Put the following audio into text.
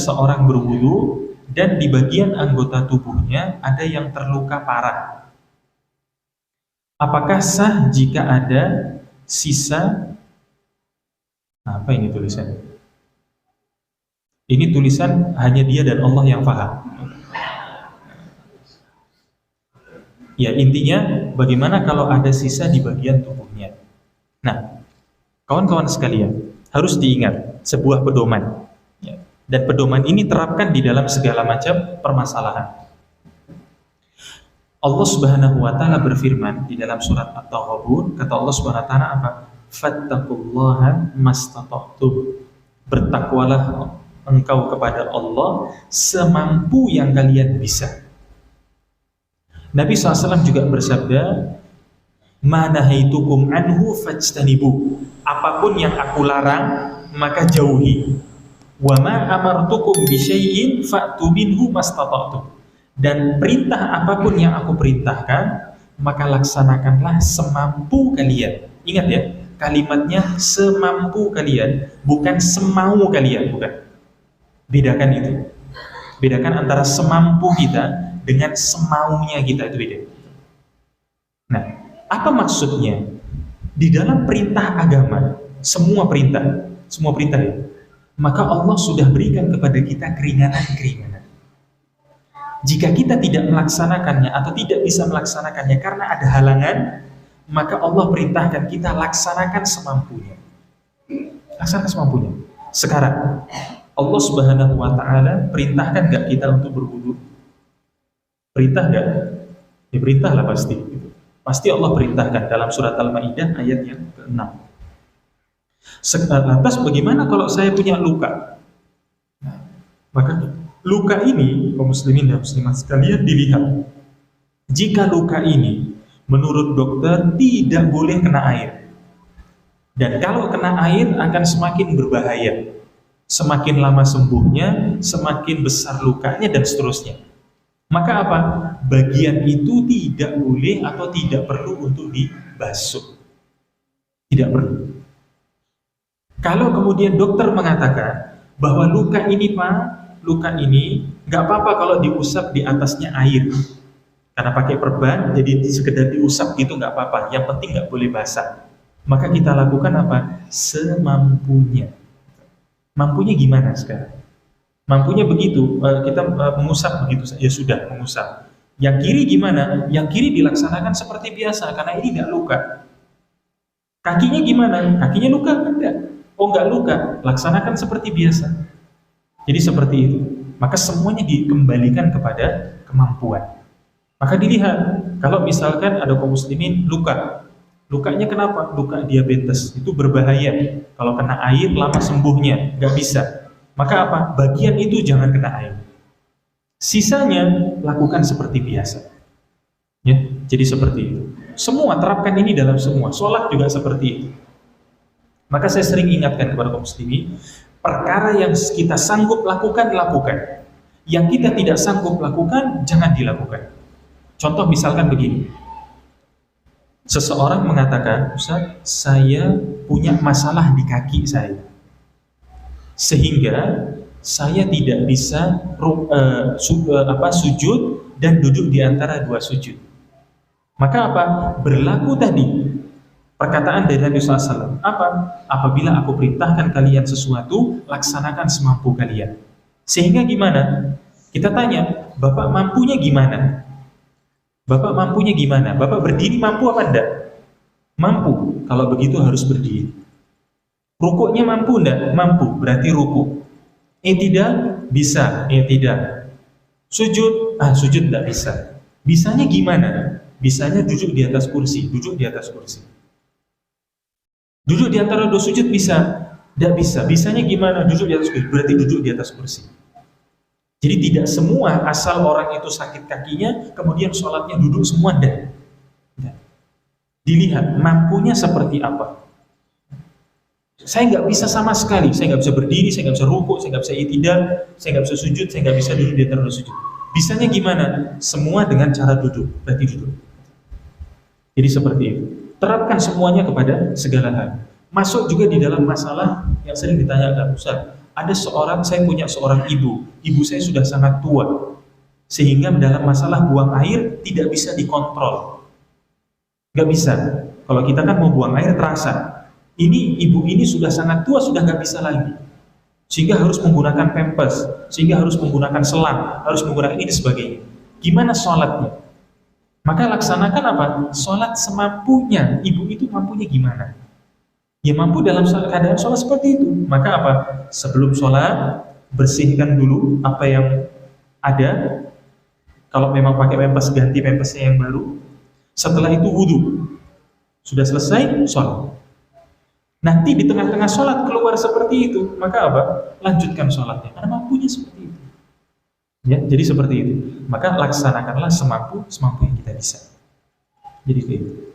seseorang berwudu dan di bagian anggota tubuhnya ada yang terluka parah. Apakah sah jika ada sisa? Apa ini tulisannya? Ini tulisan hanya dia dan Allah yang paham. Ya, intinya bagaimana kalau ada sisa di bagian tubuhnya. Nah, kawan-kawan sekalian, harus diingat sebuah pedoman. Ya, dan pedoman ini terapkan di dalam segala macam permasalahan. Allah Subhanahu wa taala berfirman di dalam surat At-Taghabun, kata Allah Subhanahu wa taala apa? Fattaqullaha mastata'tum. Bertakwalah engkau kepada Allah semampu yang kalian bisa. Nabi SAW juga bersabda, "Ma nahaitukum anhu fajtanibu." Apapun yang aku larang, maka jauhi. "Wa ma amartukum bi syai'in fa'tu minhu mastata'tum." Dan perintah apapun yang aku perintahkan, maka laksanakanlah semampu kalian. Ingat ya, kalimatnya semampu kalian, bukan semau kalian, bukan. Bedakan itu. Bedakan antara semampu kita dengan semaunya kita, itu beda. Nah, apa maksudnya? Di dalam perintah agama, semua perintah ya, maka Allah sudah berikan kepada kita keringanan-keringanan. Jika kita tidak melaksanakannya atau tidak bisa melaksanakannya karena ada halangan, maka Allah perintahkan kita laksanakan semampunya. Laksanakan semampunya. Sekarang, Allah Subhanahu wa taala perintahkan enggak kita untuk berwudu? Perintah enggak? Ya perintahlah pasti. Pasti Allah perintahkan dalam surat Al-Maidah ayat yang ke-6. Lantas bagaimana kalau saya punya luka? Maka luka ini, kaum muslimin dan muslimat sekalian, dilihat. Jika luka ini menurut dokter tidak boleh kena air. Dan kalau kena air akan semakin berbahaya. Semakin lama sembuhnya, semakin besar lukanya dan seterusnya. Maka apa? Bagian itu tidak boleh atau tidak perlu untuk dibasuh. Tidak perlu. Kalau kemudian dokter mengatakan bahwa luka ini Pak, luka ini nggak apa-apa kalau diusap di atasnya air, karena pakai perban, jadi sekedar diusap gitu nggak apa-apa. Yang penting nggak boleh basah. Maka kita lakukan apa? Semampunya. Mampunya gimana sekarang? Mampunya begitu, kita mengusap begitu saja, sudah mengusap. Yang kiri gimana? Yang kiri dilaksanakan seperti biasa karena ini nggak luka. Kakinya gimana? Kakinya luka enggak? Oh nggak luka, laksanakan seperti biasa. Jadi seperti itu. Maka semuanya dikembalikan kepada kemampuan. Maka dilihat, kalau misalkan ada kaum muslimin luka, lukanya kenapa? Luka diabetes, itu berbahaya. Kalau kena air lama sembuhnya, nggak bisa. Maka apa? Bagian itu jangan kena air. Sisanya lakukan seperti biasa. Ya, jadi seperti itu. Semua terapkan ini dalam semua. Sholat juga seperti itu. Maka saya sering ingatkan kepada kaum muslimin, perkara yang kita sanggup lakukan, lakukan. Yang kita tidak sanggup lakukan, jangan dilakukan. Contoh misalkan begini. Seseorang mengatakan, Ustaz, saya punya masalah di kaki saya, sehingga saya tidak bisa sujud dan duduk di antara dua sujud. Maka apa? Berlaku tadi perkataan dari Nabi SAW. Apa? Apabila aku perintahkan kalian sesuatu, laksanakan semampu kalian. Sehingga gimana? Kita tanya, Bapak mampunya gimana? Bapak mampunya gimana? Bapak berdiri mampu apa enggak? Mampu. Kalau begitu harus berdiri. Rukuknya mampu enggak? Mampu. Berarti rukuk. Tidak? Bisa. Tidak. Sujud? Sujud enggak bisa. Bisanya gimana? Bisanya duduk di atas kursi. Duduk di atas kursi. Duduk di antara dua sujud bisa? Enggak bisa. Bisanya gimana? Duduk di atas kursi. Berarti duduk di atas kursi. Jadi tidak semua asal orang itu sakit kakinya, kemudian sholatnya duduk semua, enggak. Dilihat mampunya seperti apa. Saya nggak bisa sama sekali, saya nggak bisa berdiri, saya nggak bisa rukuk, saya nggak bisa i'tidal, saya nggak bisa sujud, saya nggak bisa duduk di antara dua sujud. Bisanya gimana? Semua dengan cara duduk, berarti duduk. Jadi seperti itu. Terapkan semuanya kepada segala hal. Masuk juga di dalam masalah yang sering ditanyakan, Ustaz, Saya punya seorang ibu saya sudah sangat tua, sehingga dalam masalah buang air tidak bisa dikontrol. Nggak bisa. Kalau kita kan mau buang air terasa. Ini ibu ini sudah sangat tua, sudah nggak bisa lagi. Sehingga harus menggunakan pampers, sehingga harus menggunakan selang, harus menggunakan ini sebagainya. Gimana sholatnya? Maka laksanakan apa? Sholat semampunya. Ibu itu mampunya gimana? Ya mampu dalam keadaan sholat seperti itu. Maka apa? Sebelum sholat, bersihkan dulu apa yang ada. Kalau memang pakai pampers, ganti pampersnya yang baru. Setelah itu wudhu. Sudah selesai, sholat. Nanti di tengah-tengah sholat keluar seperti itu, maka apa? Lanjutkan sholatnya. Karena mampunya seperti itu. Ya, jadi seperti itu. Maka laksanakanlah semampu yang kita bisa. Jadi kayak itu.